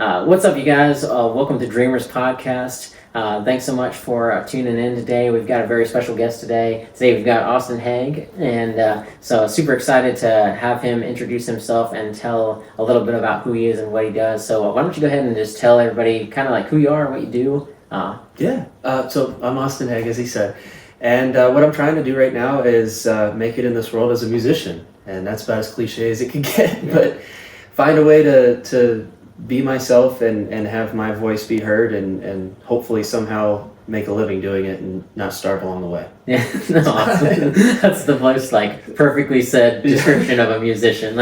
What's up, you guys? Welcome to Dreamers Podcast. Thanks so much for tuning in today. We've got a very special guest today. Today we've got Austin Haig, and so super excited to have him introduce himself and tell a little bit about who he is and what he does. So why don't you go ahead and just tell everybody kind of like who you are, what you do. So I'm Austin Haig, as he said, and what I'm trying to do right now is make it in this world as a musician, and that's about as cliche as it can get, but find a way to be myself and have my voice be heard and hopefully somehow make a living doing it and not starve along the way. Yeah, no, awesome. That's the most perfectly said description of a musician.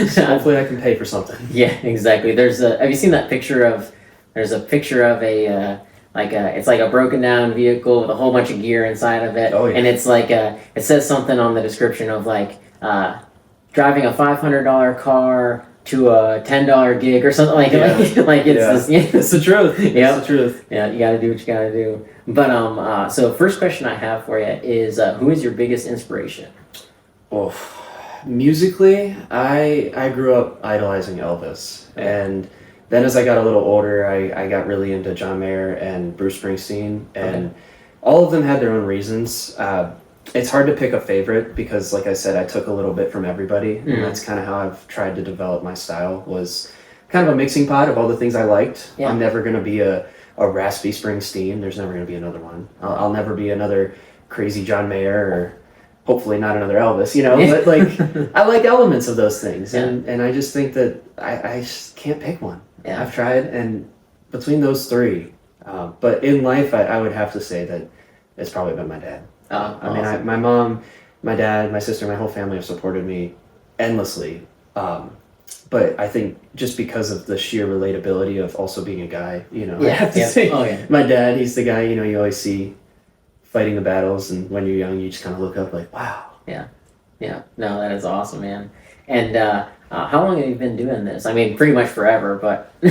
So hopefully I can pay for something. Yeah, exactly. Have you seen that picture of? There's a picture of it's like a broken down vehicle with a whole bunch of gear inside of it. Oh, yeah. And it's it says something on the description of driving a $500 car to a $10 gig or something it's this. Yeah. It's the truth. Yeah, It's the truth. Yeah, you got to do what you got to do. But so first question I have for you is who is your biggest inspiration? Oh, musically, I grew up idolizing Elvis, and then as I got a little older, I got really into John Mayer and Bruce Springsteen, and all of them had their own reasons. It's hard to pick a favorite because, like I said, I took a little bit from everybody, and that's kind of how I've tried to develop my style, was kind of a mixing pot of all the things I liked. Yeah. I'm never going to be a raspy Springsteen. There's never going to be another one. I'll never be another crazy John Mayer, or hopefully not another Elvis, but I like elements of those things, and I just think that I just can't pick one. Yeah. I've tried, and between those three, but in life, I would have to say that it's probably been my dad. Awesome. My mom, my dad, my sister, my whole family have supported me endlessly. But I think just because of the sheer relatability of also being a guy, I have to say, my dad, he's the guy, you always see fighting the battles, and when you're young, you just kind of look up like, wow. Yeah. No, that is awesome, man. And how long have you been doing this? I mean, pretty much forever, but... I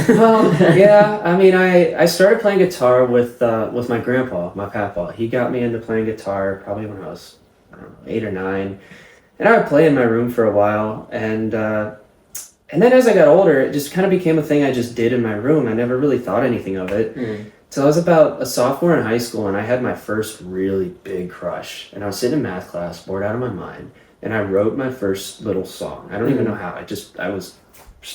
started playing guitar with my grandpa, my papa. He got me into playing guitar probably when I was, 8 or 9. And I would play in my room for a while, and then as I got older, it just kind of became a thing I just did in my room. I never really thought anything of it. So I was about a sophomore in high school, and I had my first really big crush. And I was sitting in math class, bored out of my mind, and I wrote my first little song. I don't even know how. I was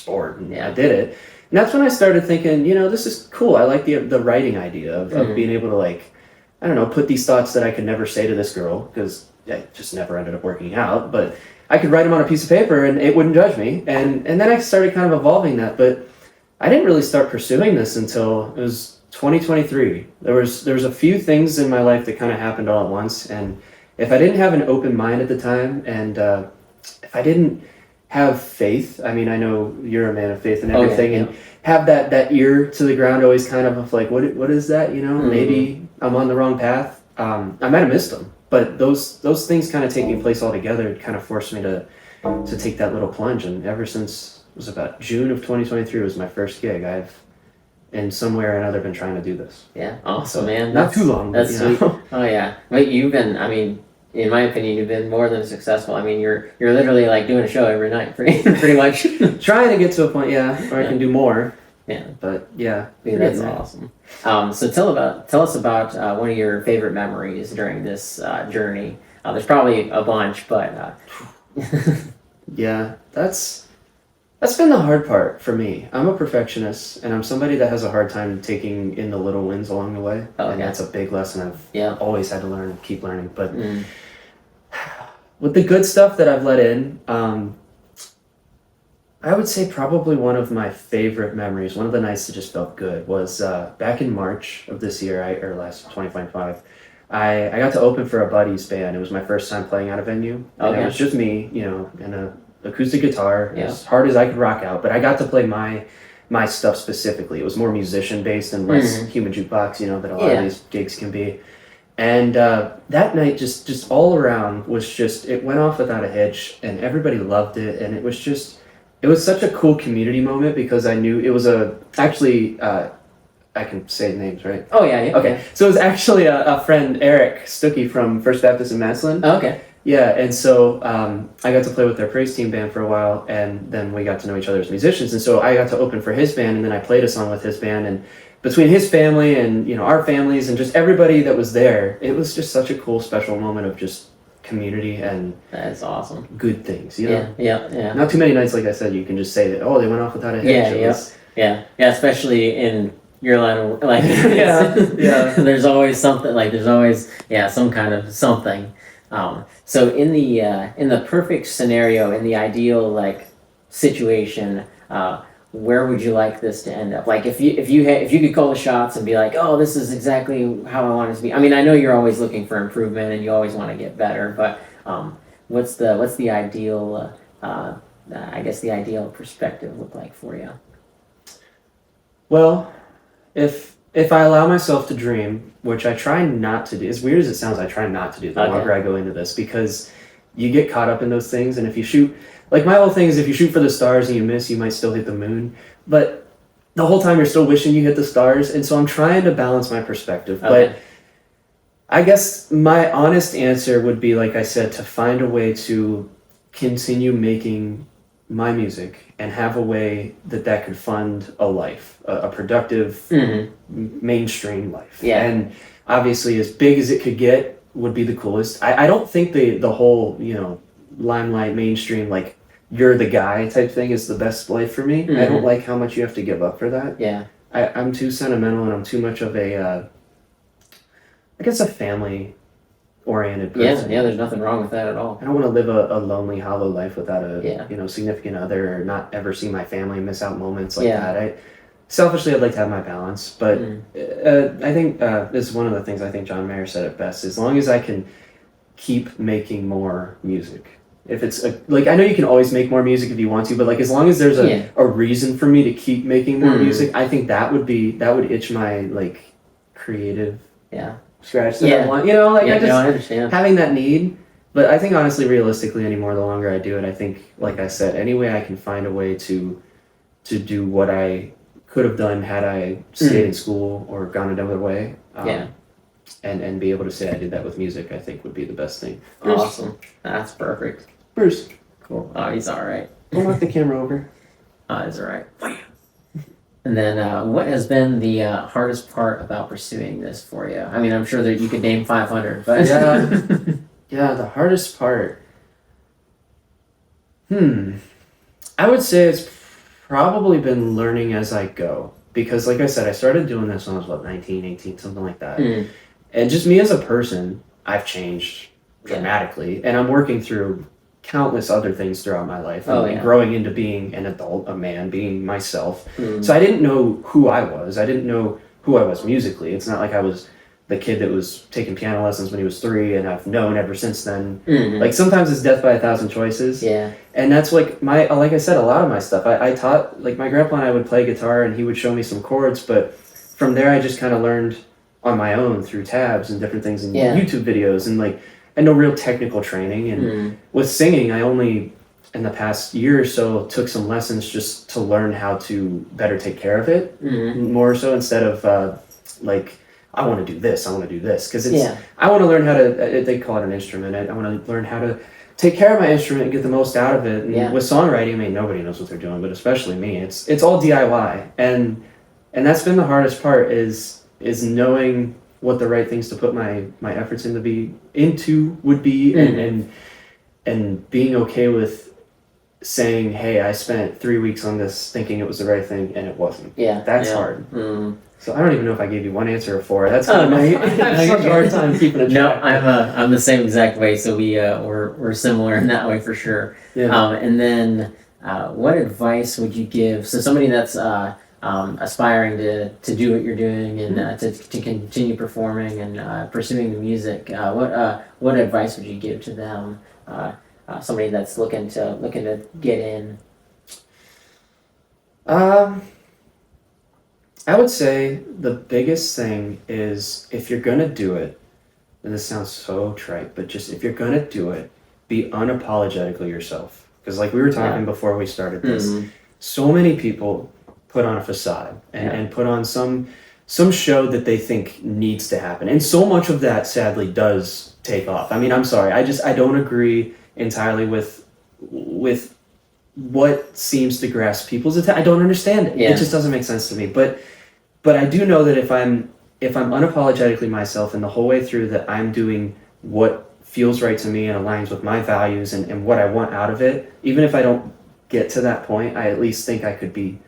bored, and I did it. And that's when I started thinking, this is cool. I like the writing idea of being able to, put these thoughts that I could never say to this girl, because it just never ended up working out. But I could write them on a piece of paper, and it wouldn't judge me. And then I started kind of evolving that. But I didn't really start pursuing this until it was 2023. There was a few things in my life that kind of happened all at once, and if I didn't have an open mind at the time, and if I didn't have faith, I know you're a man of faith and everything, and have that ear to the ground, always kind of like, what is that? Maybe I'm on the wrong path. I might have missed them, but those things kind of taking place all together kind of forced me to take that little plunge. And ever since it was about June of 2023 was my first gig, I've in some way or another been trying to do this. Yeah, awesome, man. Not too long. That's sweet. Oh yeah, but you've been. In my opinion, you've been more than successful. You're literally doing a show every night, pretty much. Trying to get to a point, where I can do more. Yeah, but that's awesome. So tell us about one of your favorite memories during this journey. There's probably a bunch, but that's been the hard part for me. I'm a perfectionist, and I'm somebody that has a hard time taking in the little wins along the way. That's a big lesson I've always had to learn and keep learning. But with the good stuff that I've let in, I would say probably one of my favorite memories, one of the nights that just felt good, was back in March of this year, last 2025. I got to open for a buddy's band. It was my first time playing at a venue. And it was just me, and a acoustic guitar, as hard as I could rock out, but I got to play my stuff specifically. It was more musician based and less human jukebox, that a lot of these gigs can be. And that night, just all around was it went off without a hitch, and everybody loved it. And it was such a cool community moment, because I knew it was I can say names, right? Oh yeah. Okay, so it was actually a friend, Eric Stuckey from First Baptist in Massillon. Oh, okay. Yeah, and so I got to play with their praise team band for a while, and then we got to know each other as musicians. And so I got to open for his band, and then I played a song with his band. And between his family and our families and just everybody that was there, it was just such a cool, special moment of just community and That's awesome. good things. Yeah. Not too many nights, like I said, you can just say that. Oh, they went off without a hitch. Yeah. Especially in your line of like. Yeah. There's always something like there's always some kind of something. So in the perfect scenario, in the ideal like situation, where would you like this to end up? Like if you could call the shots and be like, oh, this is exactly how I want it to be. I mean, I know you're always looking for improvement and you always want to get better, but what's the ideal? I guess the ideal perspective look like for you? Well, if I allow myself to dream, which I try not to do, as weird as it sounds, I try not to do the longer I go into this, because you get caught up in those things, and if you shoot, like my whole thing is if you shoot for the stars and you miss, you might still hit the moon, but the whole time you're still wishing you hit the stars, and so I'm trying to balance my perspective, but I guess my honest answer would be, like I said, to find a way to continue making my music and have a way that could fund a life, a productive, mainstream life. Yeah. And obviously, as big as it could get would be the coolest. I don't think the whole, limelight, mainstream, like, you're the guy type thing is the best life for me. I don't like how much you have to give up for that. Yeah. I'm too sentimental and I'm too much of a, I guess, a family oriented person. Yeah, there's nothing wrong with that at all. I don't want to live a lonely, hollow life without a significant other, or not ever see my family, miss out moments like that. Selfishly, I'd like to have my balance, but I think this is one of the things I think John Mayer said it best. As long as I can keep making more music, if it's like, I know you can always make more music if you want to, but like as long as there's a reason for me to keep making more music, I think that would itch my like creative scratch that I want. I understand having that need. But I think honestly, realistically, anymore, the longer I do it, I think, like I said, any way I can find a way to do what I could have done had I stayed in school or gone another way. And be able to say I did that with music, I think would be the best thing. Bruce. Awesome. That's perfect. Bruce. Cool. Oh, he's all right. Don't knock the camera over. He's all right. And then what has been the hardest part about pursuing this for you? I mean, I'm sure that you could name 500, but... the hardest part... I would say it's probably been learning as I go. Because like I said, I started doing this when I was, 19, 18, something like that. And just me as a person, I've changed dramatically. And I'm working through countless other things throughout my life. And growing into being an adult, a man, being myself. So I didn't know who I was. I didn't know who I was musically. It's not like I was the kid that was taking piano lessons when he was 3 and I've known ever since then. Like sometimes it's death by a thousand choices. And that's like like I said, a lot of my stuff. I taught, like my grandpa and I would play guitar and he would show me some chords, but from there I just kind of learned on my own through tabs and different things and YouTube videos, and like I had no real technical training. And with singing, I only in the past year or so took some lessons just to learn how to better take care of it, more so, instead of like, I want to do this, because it's I want to learn how to, they call it an instrument, I want to learn how to take care of my instrument and get the most out of it. And with songwriting, I mean, nobody knows what they're doing, but especially me, it's all DIY, and that's been the hardest part, is knowing what the right things to put my efforts into would be, and being okay with saying, hey, I spent 3 weeks on this thinking it was the right thing and it wasn't. That's hard. So I don't even know if I gave you one answer or 4. That's kind of I have such a hard time keeping a track. No, I'm the same exact way. So we're similar in that way for sure. And then what advice would you give? So somebody that's aspiring to do what you're doing and to continue performing and pursuing the music, what advice would you give to them? Somebody that's looking to get in. I would say the biggest thing is, if you're gonna do it, and this sounds so trite, but just if you're gonna do it, be unapologetically yourself. Because like we were talking before we started this, so many people put on a facade and put on some show that they think needs to happen, and so much of that sadly does take off. I mean, I'm sorry, I don't agree entirely with what seems to grasp people's attention. I don't understand it. Yeah. It just doesn't make sense to me. But I do know that if I'm unapologetically myself and the whole way through that I'm doing what feels right to me and aligns with my values and what I want out of it, even if I don't get to that point, I at least think I could be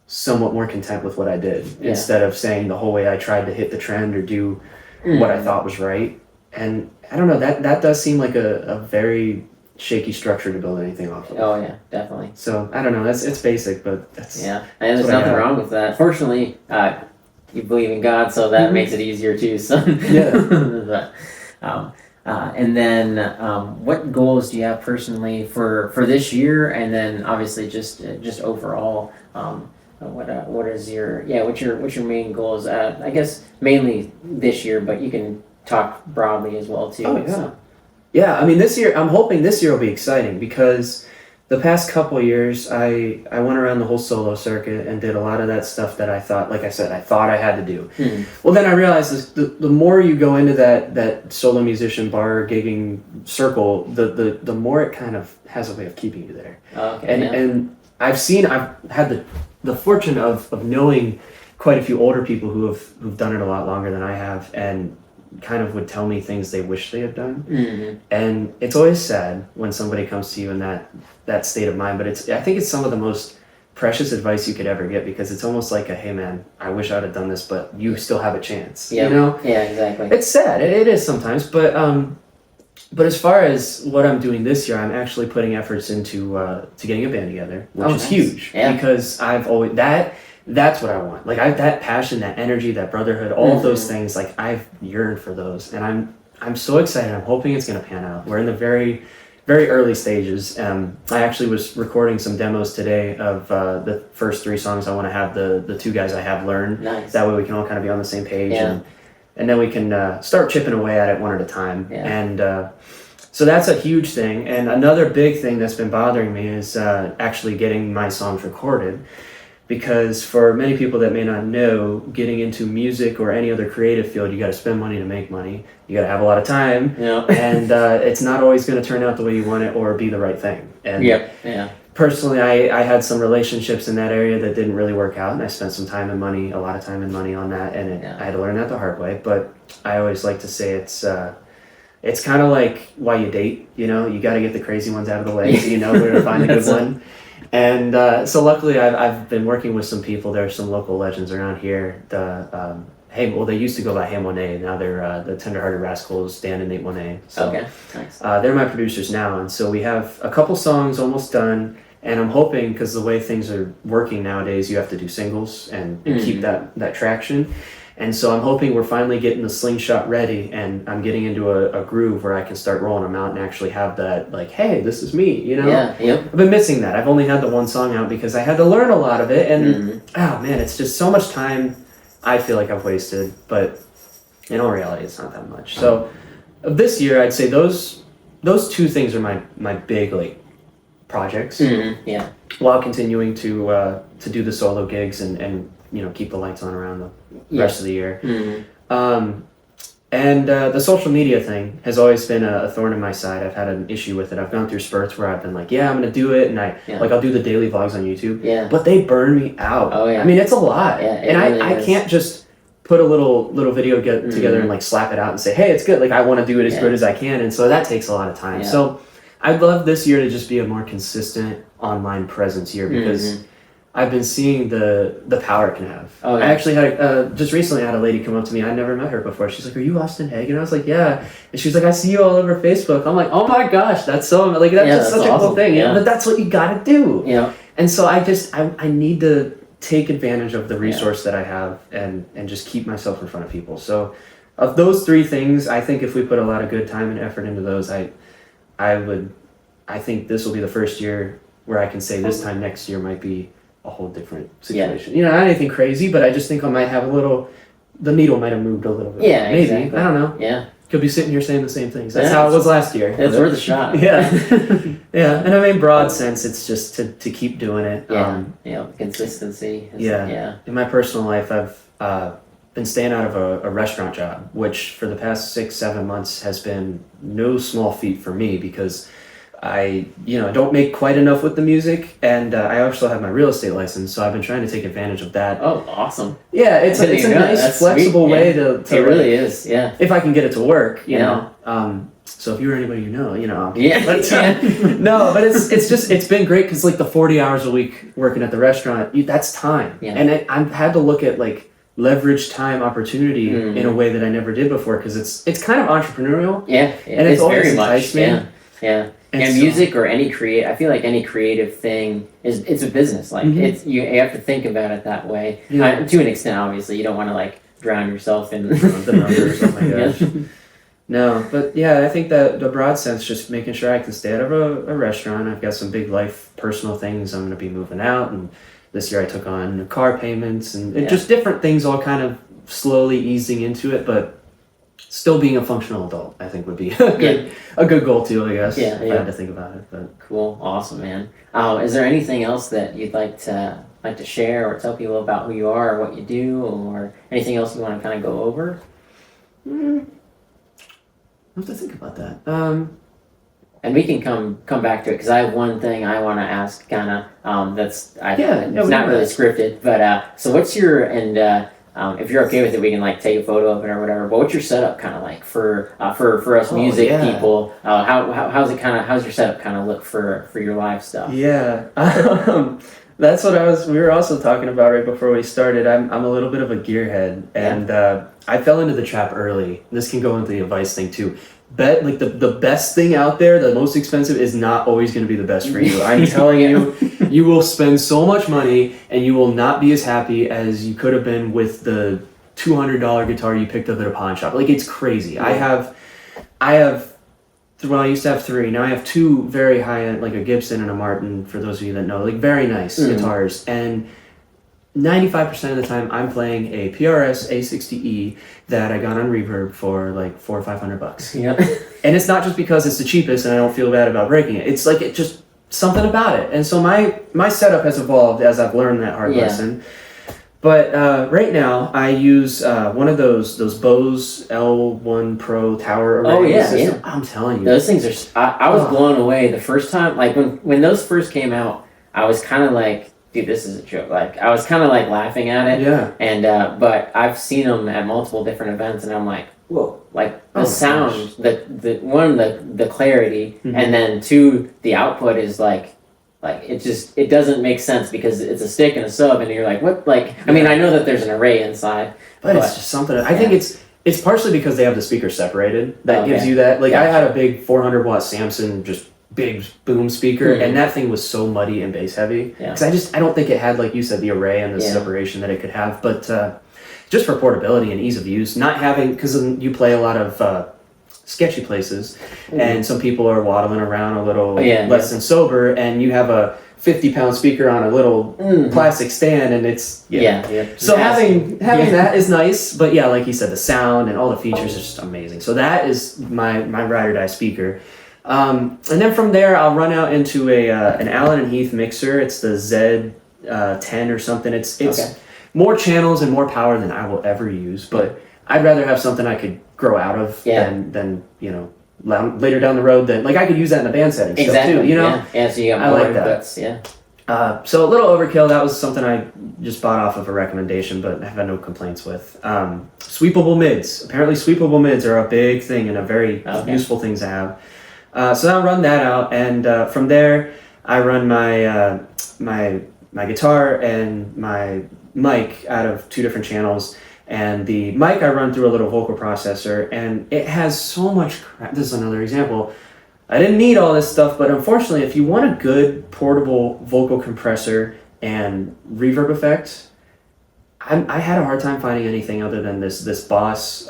somewhat more content with what I did instead of saying the whole way I tried to hit the trend or do what I thought was right. And I don't know, that does seem like a very shaky structure to build anything off of. Oh yeah, definitely. So I don't know, it's basic, but that's and there's nothing wrong with that. Fortunately, you believe in God, so that makes it easier too. So but, and then what goals do you have personally for this year, and then obviously just overall? What is your what's your main goals? I guess mainly this year, but you can talk broadly as well too. Oh yeah. So. Yeah, I mean this year, I'm hoping this year will be exciting because the past couple of years I went around the whole solo circuit and did a lot of that stuff that I thought, like I said, I thought I had to do. Well, then I realized the more you go into that solo musician bar gigging circle, the more it kind of has a way of keeping you there. And I've had the fortune of knowing quite a few older people who've done it a lot longer than I have, and kind of would tell me things they wish they had done. And it's always sad when somebody comes to you in that state of mind, but I think it's some of the most precious advice you could ever get, because it's almost like hey man, I wish I'd have done this, but you still have a chance. You know? Yeah, exactly. It's sad, it is sometimes, but as far as what I'm doing this year, I'm actually putting efforts into to getting a band together, which is huge, because I've always that's what I want. Like that passion, that energy, that brotherhood, all of those things. Like I've yearned for those, and I'm so excited. I'm hoping it's going to pan out. We're in the very, very early stages. I actually was recording some demos today of the first 3 songs I want to have the 2 guys I have learn. Nice. That way we can all kind of be on the same page, and then we can start chipping away at it one at a time. And so that's a huge thing. And another big thing that's been bothering me is actually getting my songs recorded. Because for many people that may not know, getting into music or any other creative field, you got to spend money to make money. You got to have a lot of time, and it's not always going to turn out the way you want it or be the right thing. And personally, I had some relationships in that area that didn't really work out, and I spent some time and money, a lot of time and money on that, and I had to learn that the hard way. But I always like to say it's kind of like why you date. You know, you got to get the crazy ones out of the way so you know where to find a good one. And so luckily I've been working with some people. There are some local legends around here. They used to go by Hey Monet. Now they're the Tenderhearted Rascals, Dan and Nate Monet. So, nice. They're my producers now. And so we have a couple songs almost done. And I'm hoping, because the way things are working nowadays, you have to do singles and keep that traction. And so I'm hoping we're finally getting the slingshot ready, and I'm getting into a groove where I can start rolling them out and actually have that, like, hey, this is me, you know? I've been missing that. I've only had the one song out because I had to learn a lot of it, and oh man, it's just so much time I feel like I've wasted, but in all reality, it's not that much. So this year, I'd say those 2 things are my big, like, projects. While continuing to do the solo gigs and you know, keep the lights on around the rest of the year. And the social media thing has always been a thorn in my side. I've had an issue with it. I've gone through spurts where I've been like, I'm going to do it, and I'll do the daily vlogs on YouTube. But they burn me out. I mean, it's a lot. And really I can't just put a little video together and like slap it out and say, hey, it's good. Like I want to do it as good as I can. And so that takes a lot of time. So I'd love this year to just be a more consistent online presence here, because I've been seeing the power it can have. I actually had just recently had a lady come up to me. I never met her before. She's like, "Are you Austin Haig?" And I was like, "Yeah." And she's like, "I see you all over Facebook." I'm like, "Oh my gosh, that's so like that's just such awesome. A cool thing." But that's what you got to do. And so I need to take advantage of the resource that I have and just keep myself in front of people. So of those 3 things, I think if we put a lot of good time and effort into those, I think this will be the first year where I can say this time next year might be a whole different situation. You know, not anything crazy, but I just think I might have the needle might have moved a little bit. Maybe. Exactly. I don't know. Could be sitting here saying the same things. That's how it was last year. It's worth a shot. And I mean, broad sense, it's just to keep doing it. Consistency. In my personal life, I've been staying out of a restaurant job, which for the past 6-7 months has been no small feat for me because I don't make quite enough with the music, and I also have my real estate license, so I've been trying to take advantage of that. Oh, awesome! Yeah, it's a nice flexible way to. It really is. Yeah. If I can get it to work, you know. So if you're anybody Yeah. No, but it's been great because like the 40 hours a week working at the restaurant, that's time. Yeah. And I've had to look at like leverage time opportunity in a way that I never did before because it's kind of entrepreneurial. Yeah. And it's always very much. Yeah. And music or I feel like any creative thing it's a business. Like it's you have to think about it that way. Yeah. To an extent, obviously, you don't want to like drown yourself in the numbers. Oh my gosh. No, but yeah, I think that the broad sense, just making sure I can stay out of a restaurant. I've got some big life personal things. I'm going to be moving out, and this year I took on car payments and just different things, all kind of slowly easing into it, but still being a functional adult, I think would be a good goal too, I guess. If I had to think about it. But cool, awesome, man. Is there anything else that you'd like to share or tell people about who you are or what you do, or anything else you want to kind of go over? I have to think about that. And we can come back to it because I have one thing I want to ask, kind of it's not really scripted, but so what's your if you're okay with it, we can like take a photo of it or whatever. But what's your setup kind of like for us music people? How's your setup kind of look for your live stuff? Yeah, that's what we were also talking about right before we started. I'm a little bit of a gearhead, and I fell into the trap early. This can go into the advice thing too. Bet like the best thing out there, the most expensive, is not always going to be the best for you. I'm telling you, you will spend so much money and you will not be as happy as you could have been with the $200 guitar you picked up at a pawn shop. Like, it's crazy. Yeah. I used to have 3. Now I have 2 very high end, like a Gibson and a Martin, for those of you that know, like very nice guitars. And 95% of the time I'm playing a PRS A60E that I got on Reverb for like $400 or $500. Yeah. And it's not just because it's the cheapest and I don't feel bad about breaking it. It's like, it just something about it. And so my setup has evolved as I've learned that hard lesson. But right now I use one of those Bose L1 Pro tower array. Oh yeah, system. I'm telling you, those things are. I was blown away the first time. Like when those first came out, I was kind of like, dude, this is a joke. Like, I was kind of like laughing at it. Yeah. And but I've seen them at multiple different events, and I'm like, whoa! Like the sound, the clarity, and then 2, the output is like it doesn't make sense because it's a stick and a sub, and you're like, what? Like, I mean, I know that there's an array inside, but it's just something. I think it's partially because they have the speakers separated that gives you that. Like, I had a big 400 watt Samson, just big boom speaker, and that thing was so muddy and bass heavy because I don't think it had, like you said, the array and the separation that it could have. But just for portability and ease of use, not having, because you play a lot of sketchy places, and some people are waddling around a little less than sober, and you have a 50-pound speaker on a little plastic stand, and it's so having that is nice. But yeah, like you said, the sound and all the features are just amazing. So that is my ride or die speaker. And then from there, I'll run out into an Allen and Heath mixer. It's the Z10 or something. It's more channels and more power than I will ever use, but I'd rather have something I could grow out of than later down the road. Than, like, I could use that in the band setting stuff too. You know, so you got more inputs. So a little overkill. That was something I just bought off of a recommendation, but I've had no complaints with. Sweepable mids. Apparently, sweepable mids are a big thing and a very useful thing to have. So I'll run that out, and from there I run my guitar and my mic out of 2 different channels. And the mic I run through a little vocal processor, and it has so much crap. This is another example. I didn't need all this stuff, but unfortunately, if you want a good portable vocal compressor and reverb effect, I had a hard time finding anything other than this Boss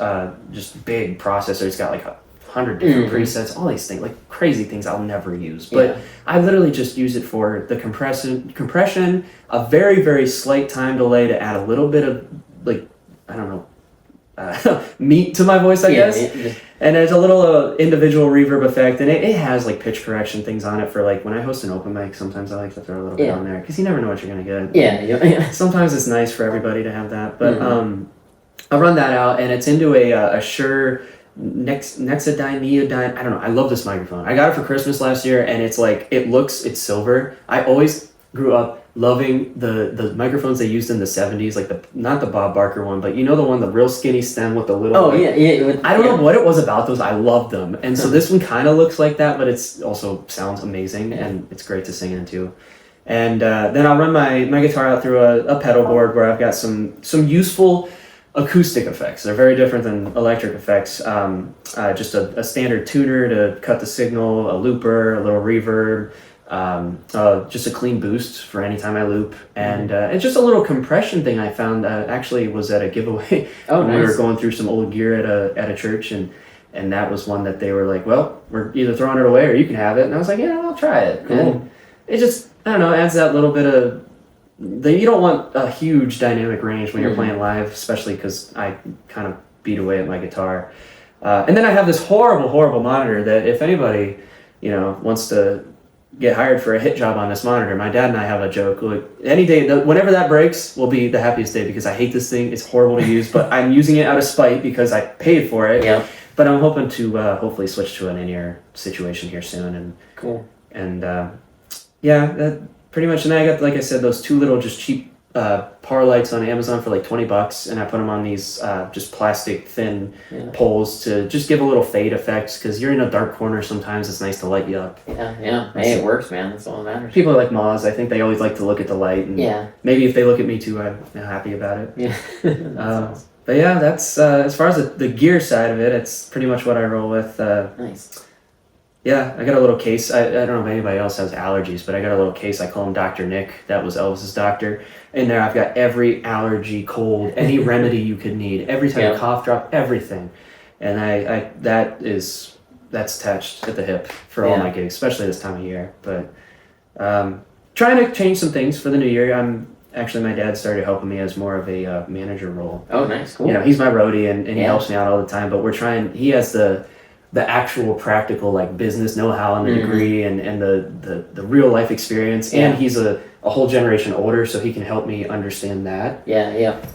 just big processor. It's got like 100 different presets, all these things, like crazy things I'll never use. But I literally just use it for the compression, a very, very slight time delay to add a little bit of, like, I don't know, meat to my voice, I guess. And there's a little individual reverb effect, and it has like pitch correction things on it for, like, when I host an open mic, sometimes I like to throw a little bit on there because you never know what you're going to get. Sometimes it's nice for everybody to have that. But I run that out, and it's into a Shure Nexadyne, Neodyne. I don't know. I love this microphone. I got it for Christmas last year, and it's like, it's silver. I always grew up loving the microphones they used in the 70s, like not the Bob Barker one, but the one, the real skinny stem with the little. Oh, yeah. I don't know what it was about those. I loved them. And so this one kind of looks like that, but it's also sounds amazing, and it's great to sing into. And then I'll run my guitar out through a pedal board where I've got some useful acoustic effects. They're very different than electric effects. Just a standard tuner to cut the signal, a looper, a little reverb, just a clean boost for any time I loop, and just a little compression thing I found actually was at a giveaway. Oh, nice. We were going through some old gear at a church, and that was one that they were like, well, we're either throwing it away or you can have it. And I was like, yeah, I'll try it. Cool. And it just, I don't know, adds that little bit of, you don't want a huge dynamic range when you're playing live, especially because I kind of beat away at my guitar. And then I have this horrible monitor that if anybody, wants to get hired for a hit job on this monitor, my dad and I have a joke, like any day, whenever that breaks will be the happiest day, because I hate this thing. It's horrible to use, but I'm using it out of spite because I paid for it. Yeah. But I'm hoping to hopefully switch to an in-ear situation here soon. And cool. And that pretty much. And then I got, like I said, those two little just cheap power lights on Amazon for like $20, and I put them on these just plastic thin poles to just give a little fade effect, because you're in a dark corner sometimes. It's nice to light you up. Yeah. Hey, it works, man. That's all that matters. People are like Moz. I think they always like to look at the light, and maybe if they look at me too, I'm happy about it. Yeah. Awesome. But yeah, that's as far as the gear side of it, it's pretty much what I roll with. Nice. Yeah, I got a little case. I don't know if anybody else has allergies, but I got a little case. I call him Dr. Nick. That was Elvis's doctor. In there, I've got every allergy, cold, any remedy you could need, every type of cough drop, everything. And that's attached at the hip for all my gigs, especially this time of year. But trying to change some things for the new year. My dad started helping me as more of a manager role. Oh, nice, cool. He's my roadie, and he helps me out all the time. But he has the actual practical like business know-how and the degree and the real life experience, and he's a whole generation older, so he can help me understand that.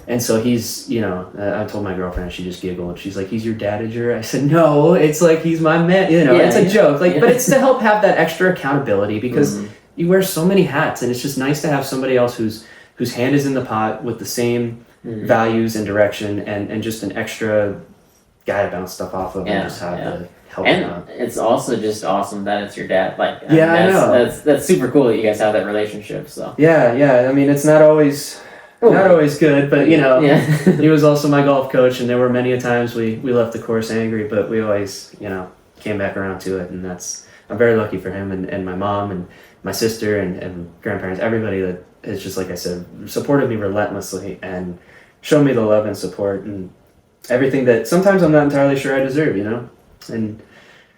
And so he's I told my girlfriend, she just giggled, she's like, he's your dadager? I said, no, it's like he's my man, it's a joke, like but it's to help have that extra accountability, because you wear so many hats, and it's just nice to have somebody else whose hand is in the pot with the same values and direction, and just an extra guy to bounce stuff off of, and just have to help him out. It's also just awesome that it's your dad. Like, I know. That's super cool that you guys have that relationship. So yeah. I mean, it's not always good, but he was also my golf coach, and there were many a times we left the course angry, but we always came back around to it, and I'm very lucky for him and my mom and my sister and grandparents, everybody that is just, like I said, supported me relentlessly and showed me the love and support and everything that sometimes I'm not entirely sure I deserve, And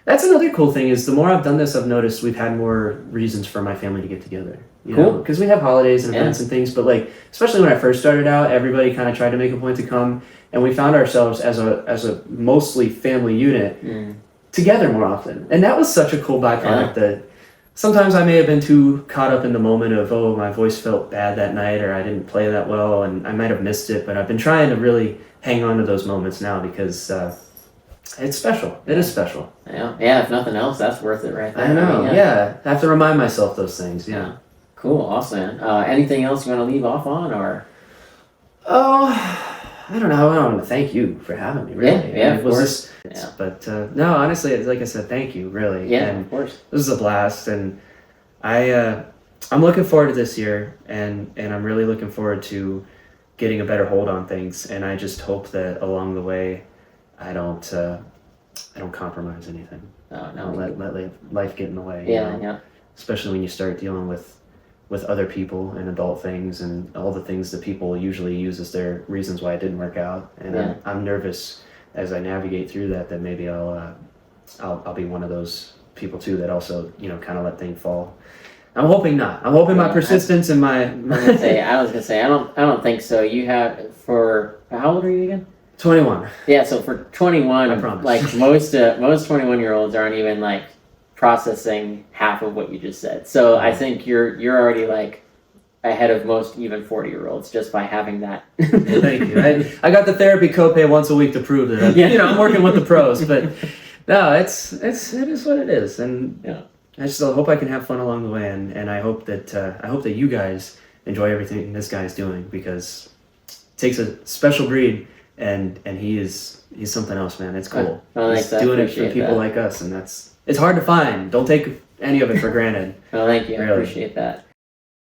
that's another cool thing, is the more I've done this, I've noticed we've had more reasons for my family to get together. Cool. Because we have holidays and events and things, but like, especially when I first started out, everybody kind of tried to make a point to come, and we found ourselves as a mostly family unit together more often. And that was such a cool byproduct that sometimes I may have been too caught up in the moment of, oh, my voice felt bad that night, or I didn't play that well, and I might have missed it, but I've been trying to really hang on to those moments now, because it's special. It is special. Yeah. If nothing else, that's worth it, right there. I know. I have to remind myself those things. Yeah. Cool. Awesome. Anything else you want to leave off on, or? Oh, I don't know. I want to thank you for having me. Really. Yeah. Of course. But no, honestly, like I said, thank you. Really. Yeah. And of course. This is a blast, and I'm looking forward to this year, and I'm really looking forward to getting a better hold on things, and I just hope that along the way I don't compromise anything. No. Let life get in the way. Yeah. Especially when you start dealing with other people and adult things and all the things that people usually use as their reasons why it didn't work out. And I'm nervous as I navigate through that maybe I'll be one of those people too that also kind of let things fall. I'm hoping not. I'm hoping my persistence and my. I was gonna say I don't think so. You have for how old are you again? 21. Yeah, so for 21, I promise. like most 21-year-olds aren't even like processing half of what you just said. So I think you're already like ahead of most even 40-year-olds just by having that. Well, thank you. I got the therapy copay once a week to prove that I'm working with the pros. But no, it is what it is, and I just hope I can have fun along the way, and I hope that you guys enjoy everything this guy's doing, because it takes a special breed, and he's something else, man. It's cool. He's doing it for people like us, and it's hard to find. Don't take any of it for granted. Well, thank you. Really. I appreciate that.